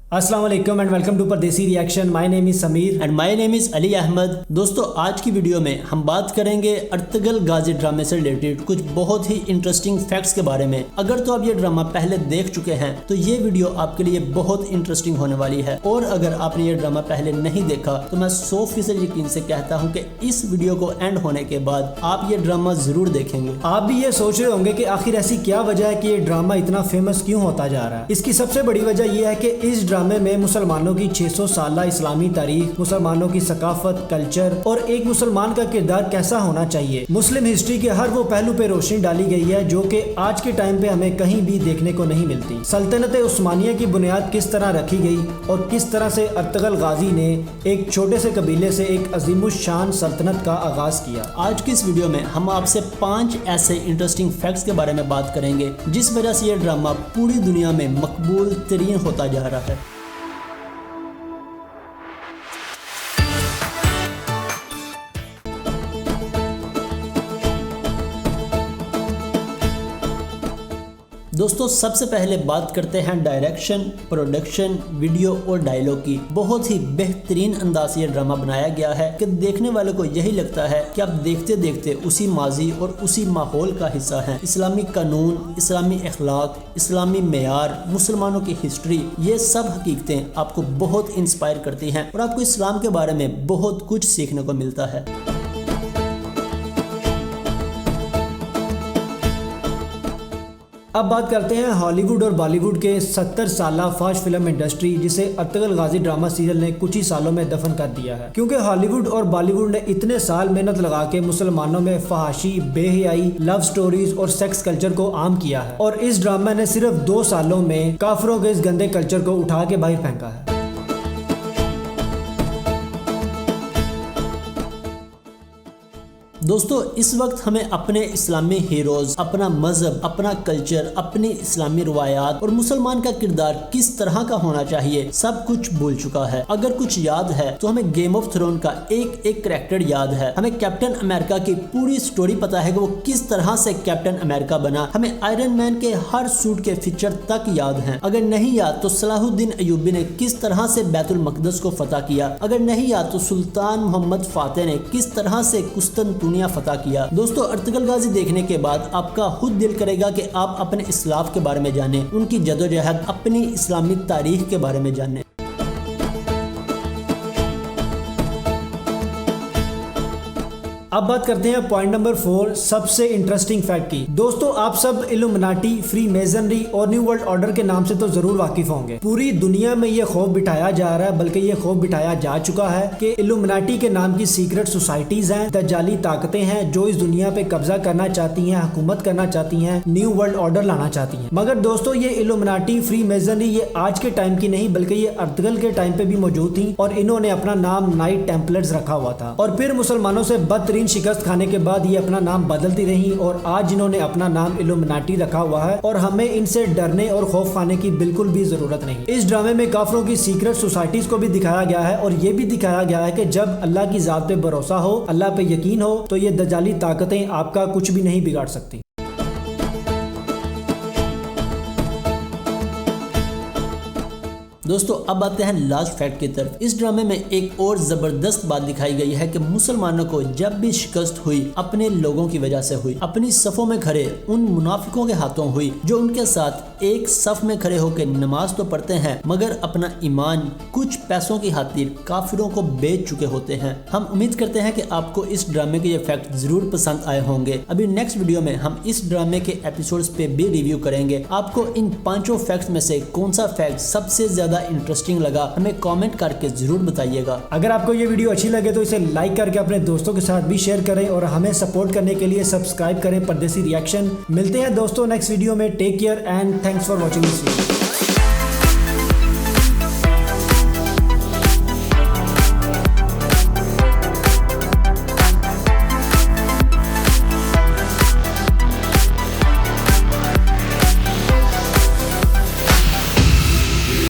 अस्सलाम वालेकुम and welcome to Pardesi reaction. My name is Sameer and my name is Ali Ahmad. दोस्तों, आज की वीडियो में हम बात करेंगे अर्तुगरुल गाजी ड्रामे से रिलेटेड कुछ बहुत ही इंटरेस्टिंग फैक्ट्स के बारे में। अगर तो आप ये ड्रामा पहले देख चुके हैं तो ये वीडियो आपके लिए बहुत इंटरेस्टिंग होने वाली है, और अगर आपने ये ड्रामा पहले नहीं देखा तो मैं 100% यकीन से कहता हूँ कि इस वीडियो को एंड होने के बाद आप ये ड्रामा जरूर देखेंगे। आप भी ये सोच रहे होंगे कि आखिर ऐसी क्या वजह है कि ये ड्रामा इतना फेमस क्यों होता जा रहा है। इसकी सबसे बड़ी वजह यह है कि इस ड्रामे में मुसलमानों की 600 साल इस्लामी तारीख, मुसलमानों की सकाफत, कल्चर और एक मुसलमान का किरदार कैसा होना चाहिए, मुस्लिम हिस्ट्री के हर वो पहलू पे रोशनी डाली गई है जो कि आज के टाइम पे हमें कहीं भी देखने को नहीं मिलती। सल्तनत उस्मानिया की बुनियाद किस तरह रखी गई और किस तरह से अर्तुगरुल गाजी ने एक छोटे से कबीले से एक अजीमुशान सल्तनत का आगाज किया। आज की इस वीडियो में हम आपसे 5 ऐसे इंटरेस्टिंग फैक्ट्स के बारे में बात करेंगे जिस वजह से ये ड्रामा पूरी दुनिया में मकबूल तरीन होता जा रहा है। दोस्तों, सबसे पहले बात करते हैं डायरेक्शन, प्रोडक्शन, वीडियो और डायलॉग की। बहुत ही बेहतरीन अंदाज से ये ड्रामा बनाया गया है कि देखने वाले को यही लगता है कि आप देखते देखते उसी माजी और उसी माहौल का हिस्सा हैं। इस्लामी कानून, इस्लामी अखलाक, इस्लामी मेयार, मुसलमानों की हिस्ट्री, ये सब हकीकतें आपको बहुत इंस्पायर करती हैं और आपको इस्लाम के बारे में बहुत कुछ सीखने को मिलता है। अब बात करते हैं हॉलीवुड और बॉलीवुड के 70 साला फास्ट फिल्म इंडस्ट्री, जिसे अर्तुगरुल गाजी ड्रामा सीरियल ने कुछ ही सालों में दफन कर दिया है। क्योंकि हॉलीवुड और बॉलीवुड ने इतने साल मेहनत लगा के मुसलमानों में फहाशी, बेहयाई, लव स्टोरीज और सेक्स कल्चर को आम किया है, और इस ड्रामा ने सिर्फ 2 सालों में काफिरों के इस गंदे कल्चर को उठा के बाहर फेंका है। दोस्तों, इस वक्त हमें अपने इस्लामी हीरोज, अपना मजहब, अपना कल्चर, अपनी इस्लामी रवायात और मुसलमान का किरदार किस तरह का होना चाहिए सब कुछ भूल चुका है। अगर कुछ याद है तो हमें गेम ऑफ थ्रोन का एक एक कैरेक्टर याद है, हमें कैप्टन अमेरिका की पूरी स्टोरी पता है कि वो किस तरह से कैप्टन अमेरिका बना, हमें आयरन मैन के हर सूट के फीचर तक याद है। अगर नहीं याद तो सलाहुद्दीन अय्यूबी ने किस तरह से बैतुल मकदस को फतह किया, अगर नहीं याद तो सुल्तान मोहम्मद फातेह ने किस तरह से कुस्तुनतुनिया फतह किया। दोस्तों, अर्तुगरुल गाजी देखने के बाद आपका खुद दिल करेगा कि आप अपने इस्लाम के बारे में जानें, उनकी जदोजहद, अपनी इस्लामी तारीख के बारे में जानें। अब बात करते हैं पॉइंट नंबर 4, सबसे इंटरेस्टिंग फैक्ट की। दोस्तों, आप सब इल्यूमिनाटी, फ्री मेजनरी और न्यू वर्ल्ड ऑर्डर के नाम से तो जरूर वाकिफ होंगे। पूरी दुनिया में ये खौफ बिठाया जा रहा है, बल्कि ये खौफ बिठाया जा चुका है कि इल्यूमिनाटी के नाम की सीक्रेट सोसाइटीज हैं, दज्जाली ताकतें हैं जो इस दुनिया पे कब्जा करना चाहती हैं, हुकूमत करना चाहती हैं, न्यू वर्ल्ड ऑर्डर लाना चाहती हैं। मगर दोस्तों, ये इल्यूमिनाटी, फ्री मेजनरी ये आज के टाइम की नहीं बल्कि ये अर्तुगरुल के टाइम पे भी मौजूद थी, और इन्होंने अपना नाम नाइट टेम्पलर्स रखा हुआ था। और फिर मुसलमानों से बदतरीन शिकस्त खाने के बाद ये अपना नाम बदलती रही, और आज इन्होंने अपना नाम इल्यूमिनाटी रखा हुआ है, और हमें इनसे डरने और खौफ खाने की बिल्कुल भी जरूरत नहीं। इस ड्रामे में काफिरों की सीक्रेट सोसाइटीज को भी दिखाया गया है, और ये भी दिखाया गया है कि जब अल्लाह की जात पे भरोसा हो, अल्लाह पे यकीन हो, तो ये दज्जाली ताकतें आपका कुछ भी नहीं बिगाड़ सकती। दोस्तों, अब आते हैं लास्ट फैक्ट की तरफ। इस ड्रामे में एक और जबरदस्त बात दिखाई गई है कि मुसलमानों को जब भी शिकस्त हुई अपने लोगों की वजह से हुई, अपनी सफों में खड़े उन मुनाफिकों के हाथों हुई जो उनके साथ एक सफ में खड़े होकर नमाज तो पढ़ते हैं मगर अपना ईमान कुछ पैसों की खातिर काफिरों को बेच चुके होते हैं। हम उम्मीद करते हैं कि आपको इस ड्रामे के ये फैक्ट जरूर पसंद आए होंगे। अभी नेक्स्ट वीडियो में हम इस ड्रामे के एपिसोड्स पे भी रिव्यू करेंगे। आपको इन 5 फैक्ट्स में से कौन सा फैक्ट सबसे ज्यादा इंटरेस्टिंग लगा, हमें कमेंट करके जरूर बताइएगा। अगर आपको ये वीडियो अच्छी लगे तो इसे लाइक करके अपने दोस्तों के साथ भी शेयर करें, और हमें सपोर्ट करने के लिए सब्सक्राइब करें परदेसी रिएक्शन। मिलते हैं दोस्तों नेक्स्ट वीडियो में। Take care and thanks for watching this video.